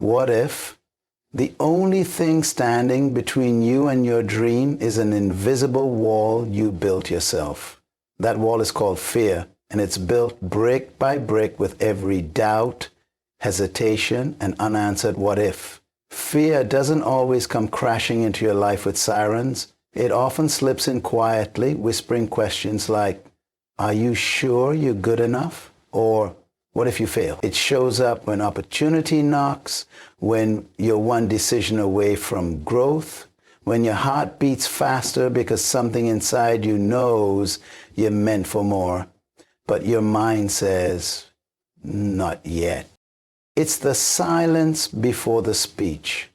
What if the only thing standing between you and your dream is an invisible wall you built yourself? That wall is called fear, and it's built brick by brick with every doubt, hesitation, and unanswered what if. Fear doesn't always come crashing into your life with sirens. It often slips in quietly, whispering questions like, "Are you sure you're good enough?" Or, "What if you fail?" It shows up when opportunity knocks, when you're one decision away from growth, when your heart beats faster because something inside you knows you're meant for more, but your mind says, "Not yet." It's the silence before the speech,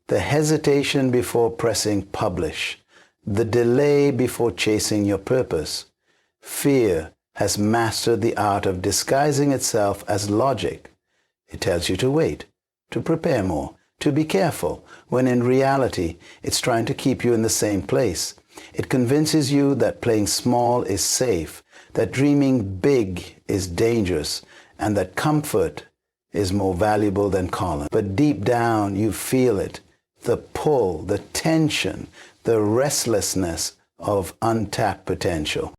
the hesitation before pressing publish, the delay before chasing your purpose. Fear has mastered the art of disguising itself as logic. It tells you to wait, to prepare more, to be careful, when in reality, it's trying to keep you in the same place. It convinces you that playing small is safe, that dreaming big is dangerous, and that comfort is more valuable than calm. But deep down, you feel it, the pull, the tension, the restlessness of untapped potential.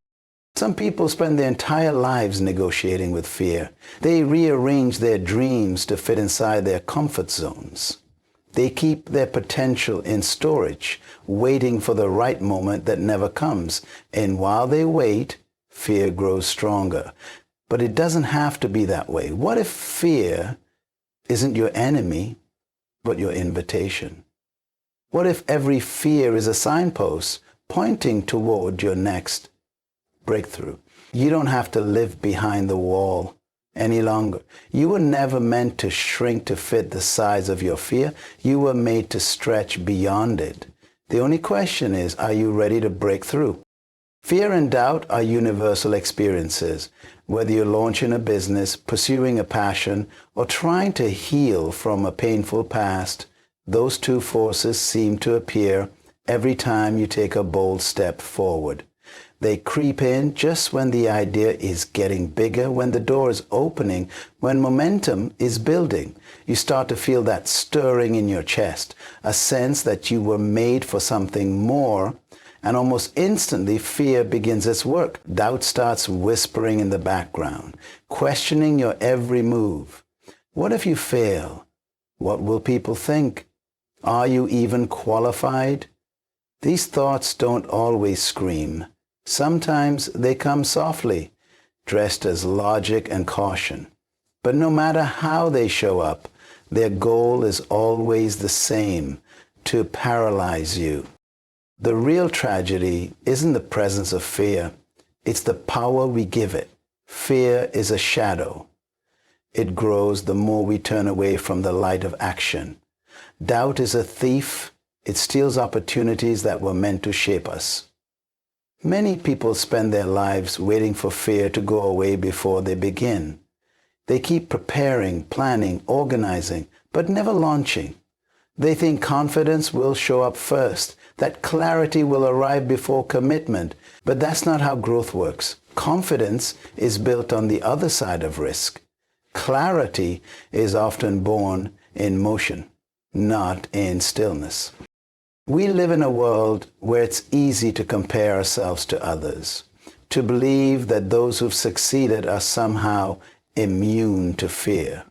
Some people spend their entire lives negotiating with fear. They rearrange their dreams to fit inside their comfort zones. They keep their potential in storage, waiting for the right moment that never comes. And while they wait, fear grows stronger. But it doesn't have to be that way. What if fear isn't your enemy, but your invitation? What if every fear is a signpost pointing toward your next breakthrough? You don't have to live behind the wall any longer. You were never meant to shrink to fit the size of your fear. You were made to stretch beyond it. The only question is, are you ready to break through? Fear and doubt are universal experiences. Whether you're launching a business, pursuing a passion, or trying to heal from a painful past, those two forces seem to appear every time you take a bold step forward. They creep in just when the idea is getting bigger, when the door is opening, when momentum is building. You start to feel that stirring in your chest, a sense that you were made for something more, and almost instantly fear begins its work. Doubt starts whispering in the background, questioning your every move. What if you fail? What will people think? Are you even qualified? These thoughts don't always scream. Sometimes they come softly, dressed as logic and caution. But no matter how they show up, their goal is always the same: to paralyze you. The real tragedy isn't the presence of fear. It's the power we give it. Fear is a shadow. It grows the more we turn away from the light of action. Doubt is a thief. It steals opportunities that were meant to shape us. Many people spend their lives waiting for fear to go away before they begin. They keep preparing, planning, organizing, but never launching. They think confidence will show up first, that clarity will arrive before commitment, but that's not how growth works. Confidence is built on the other side of risk. Clarity is often born in motion, not in stillness. We live in a world where it's easy to compare ourselves to others, to believe that those who've succeeded are somehow immune to fear.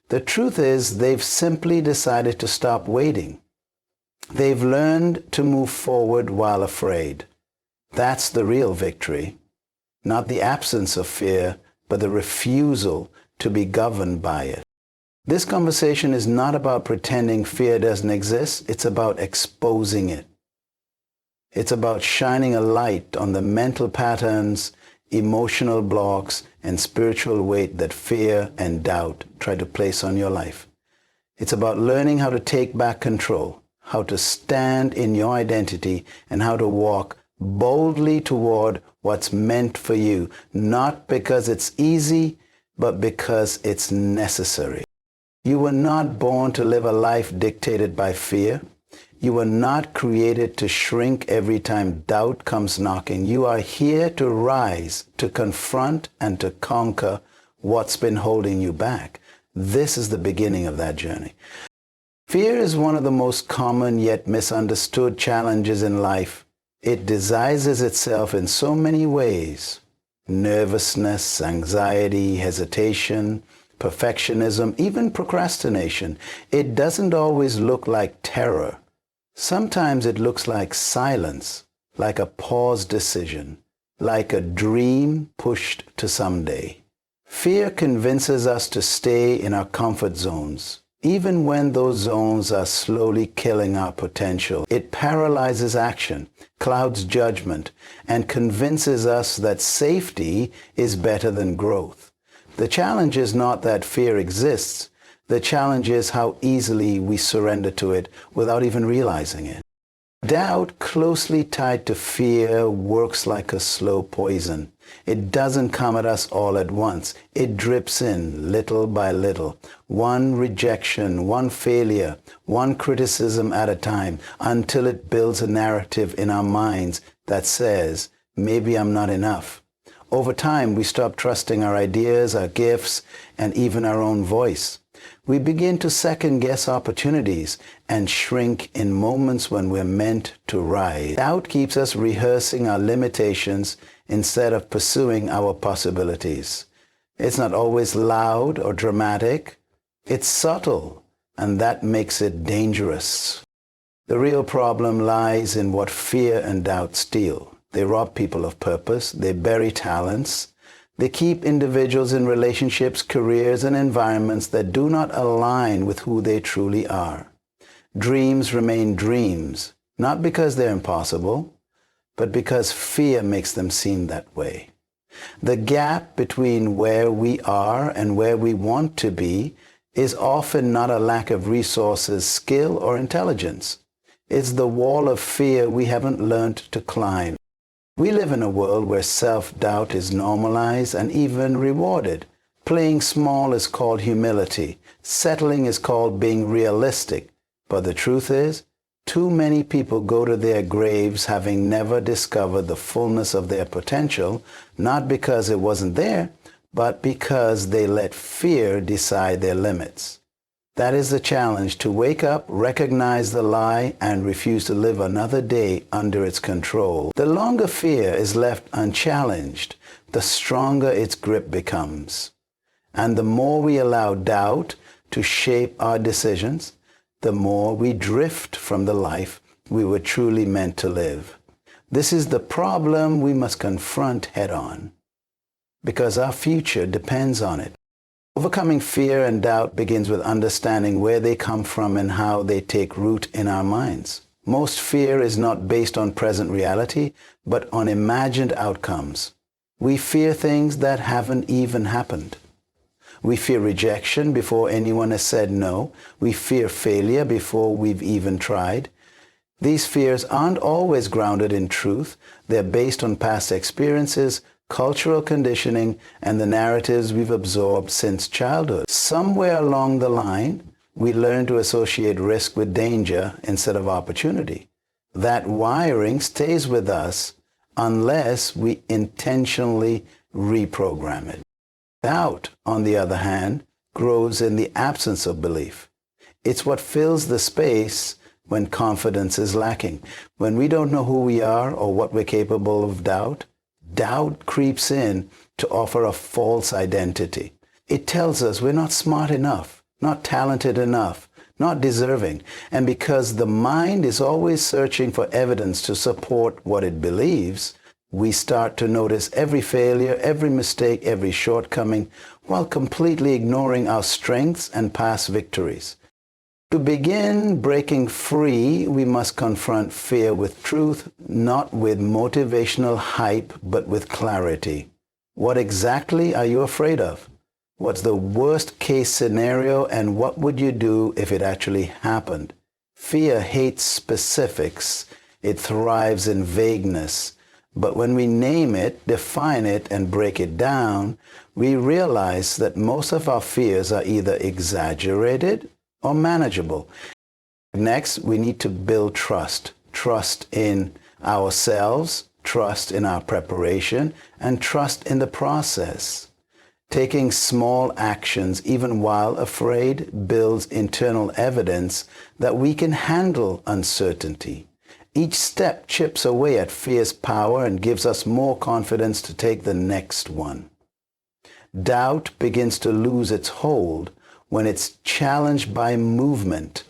The truth is, they've simply decided to stop waiting. They've learned to move forward while afraid. That's the real victory. Not the absence of fear, but the refusal to be governed by it. This conversation is not about pretending fear doesn't exist. It's about exposing it. It's about shining a light on the mental patterns, emotional blocks, and spiritual weight that fear and doubt try to place on your life. It's about learning how to take back control, how to stand in your identity, and how to walk boldly toward what's meant for you, not because it's easy, but because it's necessary. You were not born to live a life dictated by fear. You were not created to shrink every time doubt comes knocking. You are here to rise, to confront, and to conquer what's been holding you back. This is the beginning of that journey. Fear is one of the most common yet misunderstood challenges in life. It disguises itself in so many ways. Nervousness, anxiety, hesitation, perfectionism, even procrastination. It doesn't always look like terror. Sometimes it looks like silence, like a paused decision, like a dream pushed to someday. Fear convinces us to stay in our comfort zones, even when those zones are slowly killing our potential. It paralyzes action, clouds judgment, and convinces us that safety is better than growth. The challenge is not that fear exists. The challenge is how easily we surrender to it without even realizing it. Doubt, closely tied to fear, works like a slow poison. It doesn't come at us all at once. It drips in little by little. One rejection, one failure, one criticism at a time, until it builds a narrative in our minds that says, maybe I'm not enough. Over time, we stop trusting our ideas, our gifts, and even our own voice. We begin to second-guess opportunities and shrink in moments when we're meant to rise. Doubt keeps us rehearsing our limitations instead of pursuing our possibilities. It's not always loud or dramatic. It's subtle, and that makes it dangerous. The real problem lies in what fear and doubt steal. They rob people of purpose. They bury talents. They keep individuals in relationships, careers, and environments that do not align with who they truly are. Dreams remain dreams, not because they're impossible, but because fear makes them seem that way. The gap between where we are and where we want to be is often not a lack of resources, skill, or intelligence. It's the wall of fear we haven't learned to climb. We live in a world where self-doubt is normalized and even rewarded. Playing small is called humility. Settling is called being realistic. But the truth is, too many people go to their graves having never discovered the fullness of their potential, not because it wasn't there, but because they let fear decide their limits. That is the challenge, to wake up, recognize the lie, and refuse to live another day under its control. The longer fear is left unchallenged, the stronger its grip becomes. And the more we allow doubt to shape our decisions, the more we drift from the life we were truly meant to live. This is the problem we must confront head-on, because our future depends on it. Overcoming fear and doubt begins with understanding where they come from and how they take root in our minds. Most fear is not based on present reality, but on imagined outcomes. We fear things that haven't even happened. We fear rejection before anyone has said no. We fear failure before we've even tried. These fears aren't always grounded in truth. They're based on past experiences, cultural conditioning, and the narratives we've absorbed since childhood. Somewhere along the line, we learn to associate risk with danger instead of opportunity. That wiring stays with us unless we intentionally reprogram it. Doubt, on the other hand, grows in the absence of belief. It's what fills the space when confidence is lacking. When we don't know who we are or what we're capable of, doubt creeps in to offer a false identity. It tells us we're not smart enough, not talented enough, not deserving. And because the mind is always searching for evidence to support what it believes, we start to notice every failure, every mistake, every shortcoming, while completely ignoring our strengths and past victories. To begin breaking free, we must confront fear with truth, not with motivational hype, but with clarity. What exactly are you afraid of? What's the worst case scenario, and what would you do if it actually happened? Fear hates specifics. It thrives in vagueness. But when we name it, define it, and break it down, we realize that most of our fears are either exaggerated or manageable. Next, we need to build trust. Trust in ourselves, trust in our preparation, and trust in the process. Taking small actions, even while afraid, builds internal evidence that we can handle uncertainty. Each step chips away at fear's power and gives us more confidence to take the next one. Doubt begins to lose its hold when it's challenged by movement.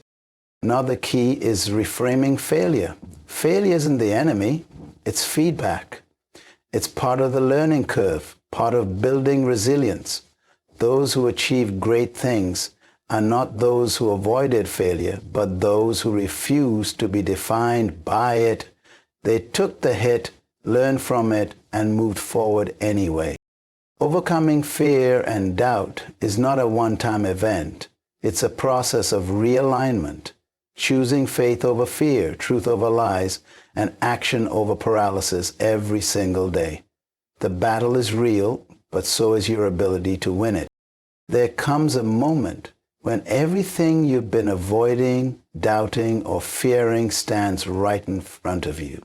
Another key is reframing failure. Failure isn't the enemy, it's feedback. It's part of the learning curve, part of building resilience. Those who achieve great things are not those who avoided failure, but those who refused to be defined by it. They took the hit, learned from it, and moved forward anyway. Overcoming fear and doubt is not a one-time event. It's a process of realignment, choosing faith over fear, truth over lies, and action over paralysis every single day. The battle is real, but so is your ability to win it. There comes a moment when everything you've been avoiding, doubting, or fearing stands right in front of you.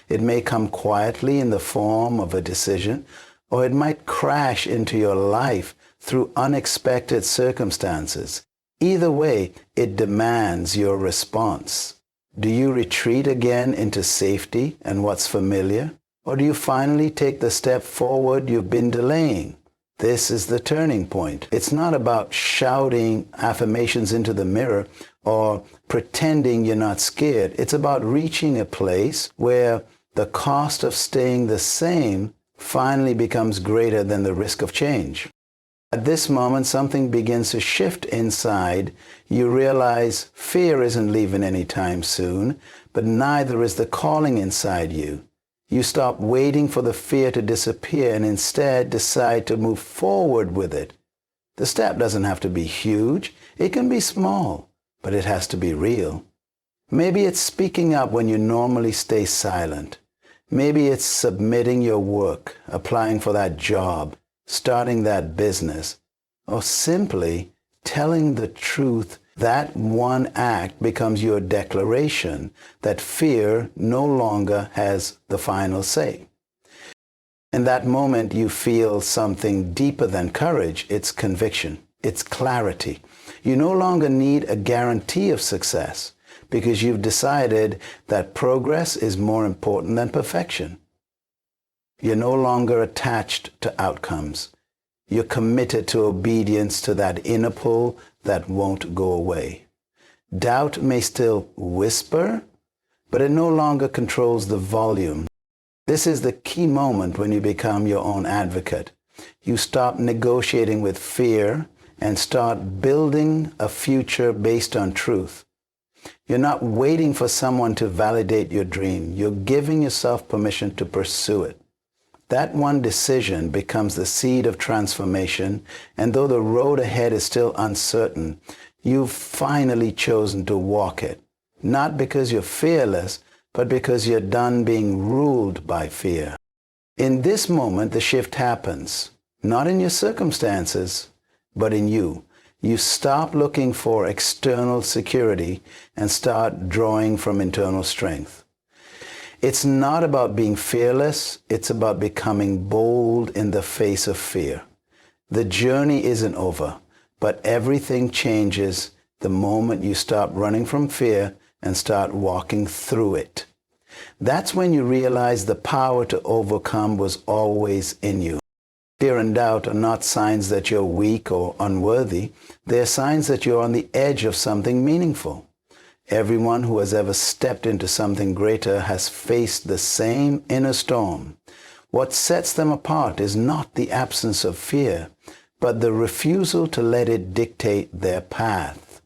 It may come quietly in the form of a decision, or it might crash into your life through unexpected circumstances. Either way, it demands your response. Do you retreat again into safety and what's familiar? Or do you finally take the step forward you've been delaying? This is the turning point. It's not about shouting affirmations into the mirror or pretending you're not scared. It's about reaching a place where the cost of staying the same finally becomes greater than the risk of change. At this moment, something begins to shift inside. You realize fear isn't leaving anytime soon, but neither is the calling inside you. You stop waiting for the fear to disappear and instead decide to move forward with it. The step doesn't have to be huge. It can be small, but it has to be real. Maybe it's speaking up when you normally stay silent. Maybe it's submitting your work, applying for that job, starting that business, or simply telling the truth. That one act becomes your declaration that fear no longer has the final say. In that moment, you feel something deeper than courage. It's conviction. It's clarity. You no longer need a guarantee of success because you've decided that progress is more important than perfection. You're no longer attached to outcomes. You're committed to obedience to that inner pull that won't go away. Doubt may still whisper, but it no longer controls the volume. This is the key moment when you become your own advocate. You stop negotiating with fear and start building a future based on truth. You're not waiting for someone to validate your dream. You're giving yourself permission to pursue it. That one decision becomes the seed of transformation, and though the road ahead is still uncertain, you've finally chosen to walk it. Not because you're fearless, but because you're done being ruled by fear. In this moment, the shift happens, not in your circumstances, but in you. You stop looking for external security and start drawing from internal strength. It's not about being fearless, it's about becoming bold in the face of fear. The journey isn't over, but everything changes the moment you stop running from fear and start walking through it. That's when you realize the power to overcome was always in you. Fear and doubt are not signs that you're weak or unworthy. They're signs that you're on the edge of something meaningful. Everyone who has ever stepped into something greater has faced the same inner storm. What sets them apart is not the absence of fear, but the refusal to let it dictate their path.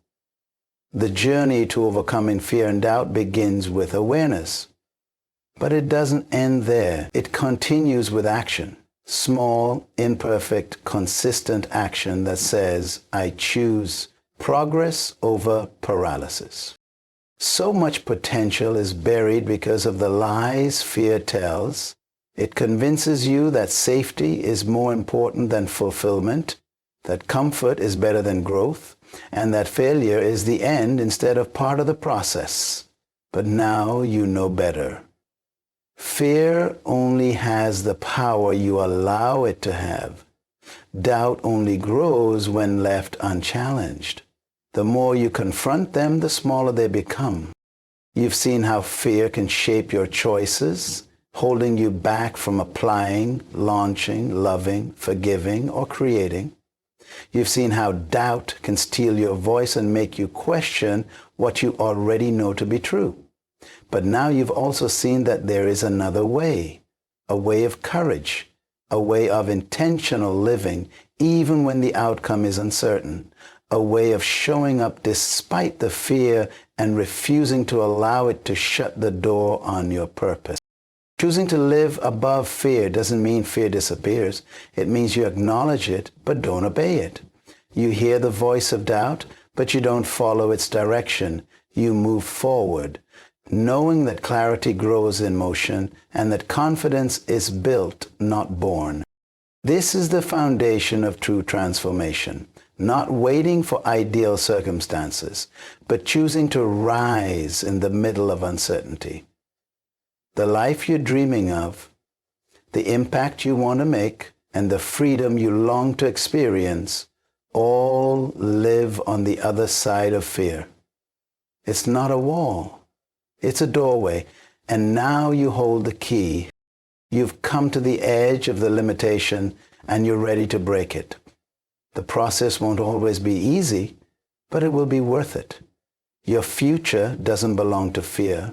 The journey to overcoming fear and doubt begins with awareness. But it doesn't end there. It continues with action. Small, imperfect, consistent action that says, I choose progress over paralysis. So much potential is buried because of the lies fear tells. It convinces you that safety is more important than fulfillment, that comfort is better than growth, and that failure is the end instead of part of the process. But now you know better. Fear only has the power you allow it to have. Doubt only grows when left unchallenged. The more you confront them, the smaller they become. You've seen how fear can shape your choices, holding you back from applying, launching, loving, forgiving, or creating. You've seen how doubt can steal your voice and make you question what you already know to be true. But now you've also seen that there is another way, a way of courage, a way of intentional living, even when the outcome is uncertain, a way of showing up despite the fear and refusing to allow it to shut the door on your purpose. Choosing to live above fear doesn't mean fear disappears. It means you acknowledge it, but don't obey it. You hear the voice of doubt, but you don't follow its direction. You move forward, knowing that clarity grows in motion and that confidence is built, not born. This is the foundation of true transformation. Not waiting for ideal circumstances, but choosing to rise in the middle of uncertainty. The life you're dreaming of, the impact you want to make, and the freedom you long to experience all live on the other side of fear. It's not a wall. It's a doorway, and now you hold the key. You've come to the edge of the limitation, and you're ready to break it. The process won't always be easy, but it will be worth it. Your future doesn't belong to fear.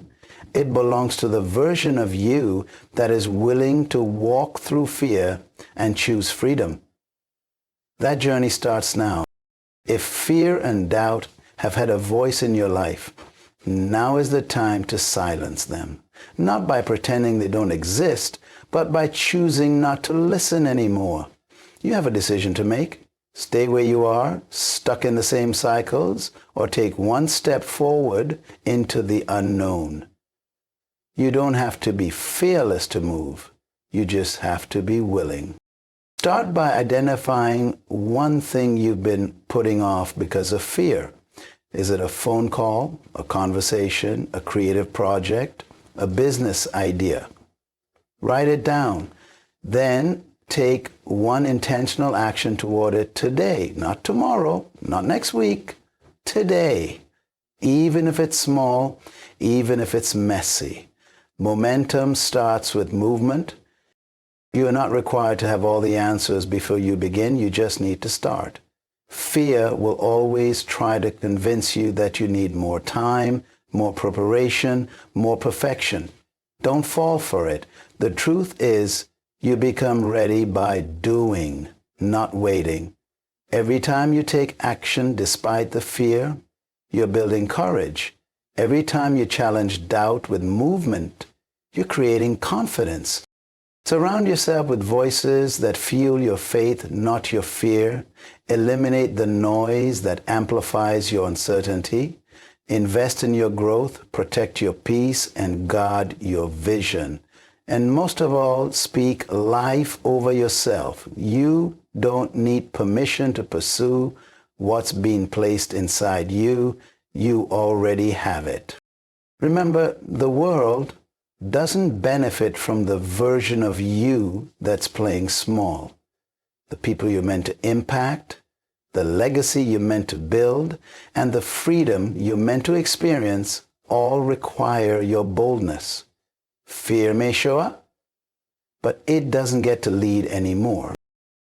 It belongs to the version of you that is willing to walk through fear and choose freedom. That journey starts now. If fear and doubt have had a voice in your life, now is the time to silence them. Not by pretending they don't exist, but by choosing not to listen anymore. You have a decision to make. Stay where you are, stuck in the same cycles, or take one step forward into the unknown. You don't have to be fearless to move. You just have to be willing. Start by identifying one thing you've been putting off because of fear. Is it a phone call, a conversation, a creative project, a business idea? Write it down. Then take one intentional action toward it today, not tomorrow, not next week, today. Even if it's small, even if it's messy. Momentum starts with movement. You are not required to have all the answers before you begin. You just need to start. Fear will always try to convince you that you need more time, more preparation, more perfection. Don't fall for it. The truth is, you become ready by doing, not waiting. Every time you take action despite the fear, you're building courage. Every time you challenge doubt with movement, you're creating confidence. Surround yourself with voices that fuel your faith, not your fear. Eliminate the noise that amplifies your uncertainty. Invest in your growth, protect your peace, and guard your vision. And most of all, speak life over yourself. You don't need permission to pursue what's being placed inside you. You already have it. Remember, the world doesn't benefit from the version of you that's playing small. The people you're meant to impact, the legacy you're meant to build, and the freedom you're meant to experience all require your boldness. Fear may show up, but it doesn't get to lead anymore.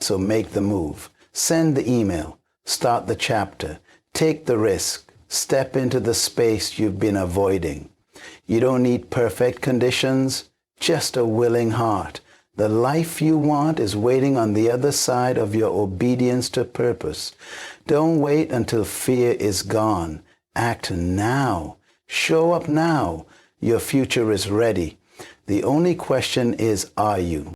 So make the move. Send the email. Start the chapter. Take the risk. Step into the space you've been avoiding. You don't need perfect conditions, just a willing heart. The life you want is waiting on the other side of your obedience to purpose. Don't wait until fear is gone. Act now. Show up now. Your future is ready. The only question is, are you?